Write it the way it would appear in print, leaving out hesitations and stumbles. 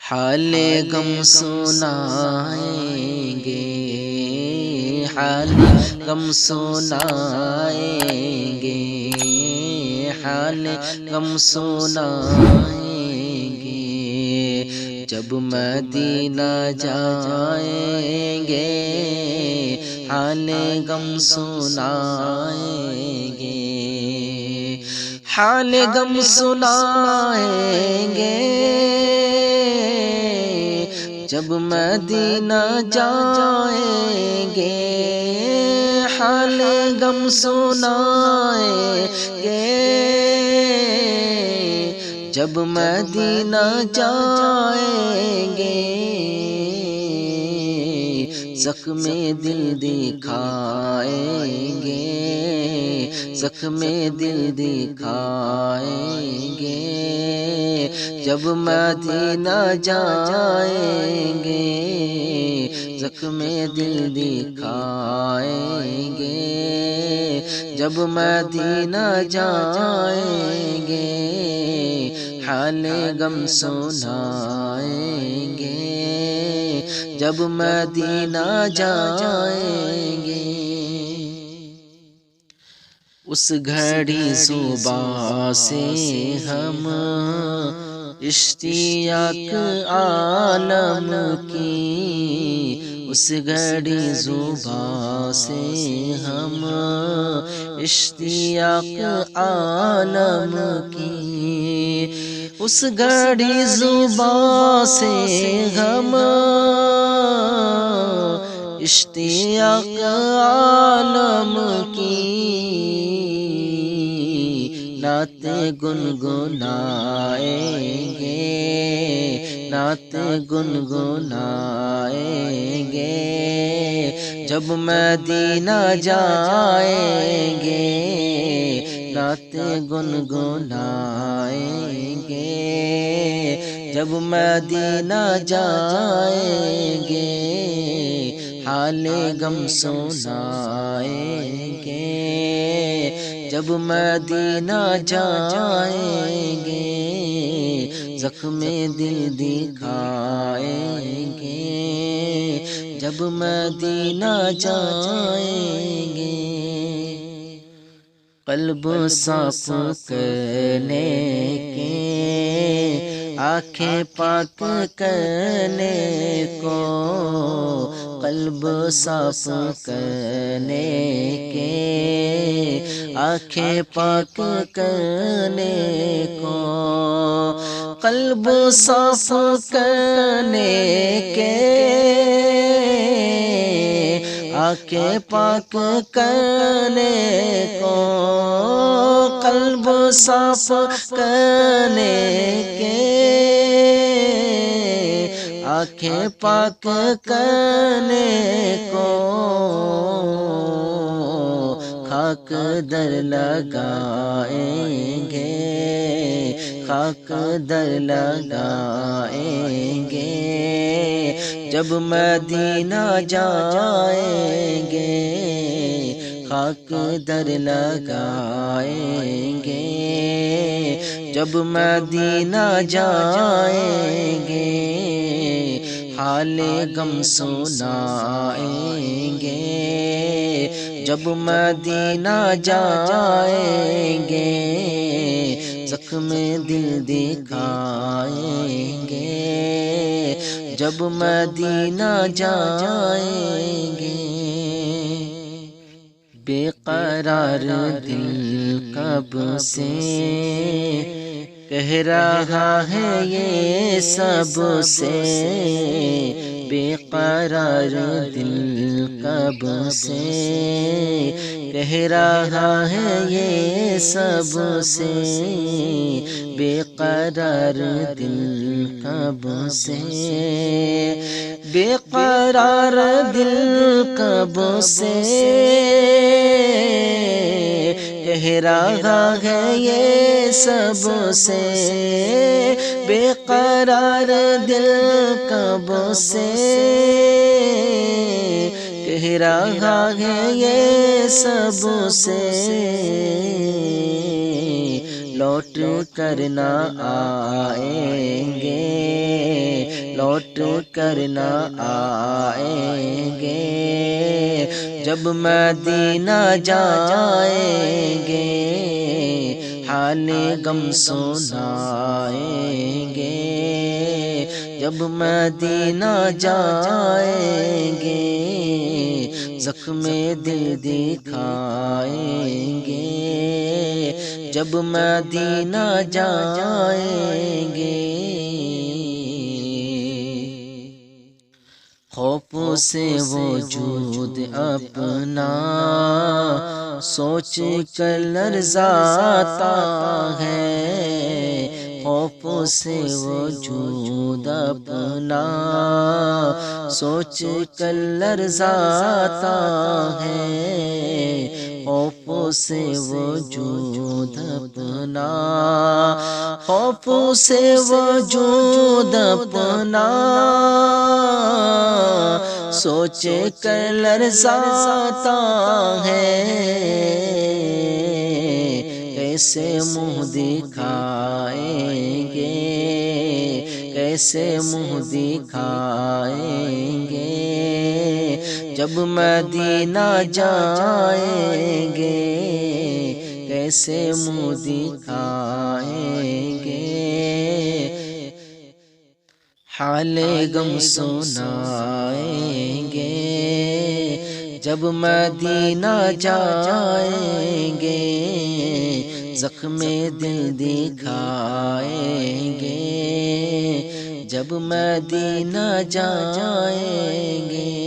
حال غم سنائیں گے، حال غم سنائیں گے، حال غم سنائیں گے، جب مدینہ جائیں گے، حال غم سنائیں گے، حال غم سنائیں گے، جب مدینہ جائیں گے، حال غم سنائیں گے، جب مدینہ جائیں گے، زخم دل دکھائیں گے، زخم دل دکھائیں گے، جب مدینہ جائیں گے، زخم دل دکھائیں گے، جب مدینہ جائیں گے، حال غم سنائیں گے، جب مدینہ جائیں گے۔ اس گھڑی زباں سے ہم اشتیاق عالم کی، اس گھڑی زباں سے ہم اشتیاق عالم کی، اس گھڑی زباں سے ہم اشتیاق عالم کی، نعت گنگنائیں گے، نعت گنگنائیں گے، جب مدینہ جائیں گے، نعت گنگنائیں گے، جب مدینہ جائیں گے، حال غم سنائیں گے، جب مدینہ جائیں گے، زخم دل دکھائیں گے، جب مدینہ جائیں گے، قلب صاف کرنے کے، آنکھیں پاک کرنے کو، قلب صاف کرنے کے، آنکھیں پاک کرنے کو، قلب صاف کرنے کے، آنکھیں پاک کرنے کو، قلب صاف کرنے کے، آنکھیں پاک کرنے کو، خاک در لگائیں گے، خاک در لگائیں گے، جب مدینہ جائیں گے، خاک در لگائیں گے، جب مدینہ جائیں گے، حال غم سنائیں گے، جب مدینہ جائیں گے، زخم دل دکھائیں گے، جب مدینہ جائیں گے، بے قرار دل کب سے کہہ رہا ہے یہ سب سے، بے قرار دل کب سے کہہ رہا ہے یہ سب سے، بے قرار دل کب سے، بے قرار دل کب سے کہہ رہا ہے یہ سب سے، بے قرار دل کب سے کہہ رہا ہے یہ سب سے، لوٹ کر نہ آئیں گے، لوٹ کر نہ آئیں گے، جب مدینہ جائیں گے حال غم سنائیں گے، جب مدینہ جائیں گے زخم دل دکھائیں گے، جب مدینہ جائیں گے۔ خوف سے وجود اپنا سوچ کر لرزاتا ہے، خوف سے وجود اپنا سوچ کر لرزاتا ہے، خوف سے وجود اپنا، خوف سے وجود اپنا سوچ کر لرزاتا ہے، کیسے منہ دکھائیں گے، کیسے منہ دکھائیں گے، جب مدینہ جائیں گے کیسے منہ دکھائیں گے، حال غم سنائیں گے، جب مدینہ جائیں گے زخم دل دکھائیں گے، جب مدینہ جائیں گے۔